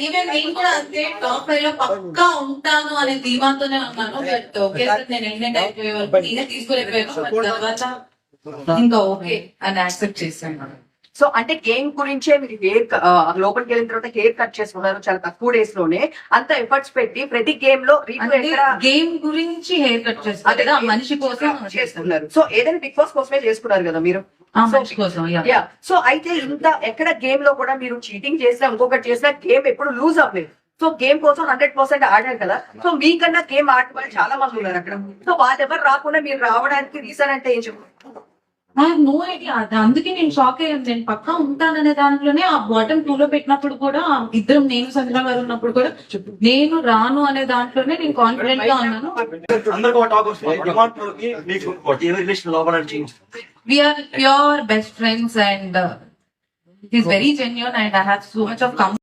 Even నేను కూడా అంతే టాప్ 5 లో పక్కా ఉంటాను అనే ధీమాతోనే ఉన్నాను. బట్ ఓకే సార్ నేను ఎలిమినేట్ అయిపోయే వరకు నేనే తీసుకోలేకపోయాను. బట్ తర్వాత ఇంకా ఓకే అని యాక్సెప్ట్ చేశాను. సో అంటే గేమ్ గురించే మీరు హెయిర్ లోపలికి వెళ్ళిన తర్వాత హెయిర్ కట్ చేసుకున్నారు చాలా తక్కువ డేస్ లోనే, అంత ఎఫర్ట్స్ పెట్టి ప్రతి గేమ్ లో గేమ్ గురించి హెయిర్ కట్ చేస్తారు కదా, మనిషి కోసం చేసుకున్నారు. సో ఏదైనా బిగ్ బాస్ కోసమే చేసుకున్నారు కదా మీరు, మనిషి కోసం. సో అయితే ఇంత ఎక్కడ గేమ్ లో కూడా మీరు చీటింగ్ చేసినా ఇంకొకటి చేసినా గేమ్ ఎప్పుడు లూజ్ అవ్వలేదు. సో గేమ్ కోసం 100% ఆడారు కదా. సో మీకన్నా గేమ్ ఆడే వాళ్ళు చాలా మంది ఉన్నారు అక్కడ. సో వాళ్ళెవరు రాకుండా మీరు రావడానికి రీజన్ అంటే ఏం చెప్పారు? No idea. అందుకే నేను షాక్ అయ్యాను. నేను పక్కా ఉంటాననే దాంట్లోనే ఆ బాటమ్ 2 లో పెట్టినప్పుడు కూడా ఇద్దరం, నేను సంజన గారు ఉన్నప్పుడు కూడా నేను రాను అనే దాంట్లోనే నేను కాన్ఫిడెంట్ గా ఉన్నాను. We are pure best friends and he's very genuine and I have so much of comfort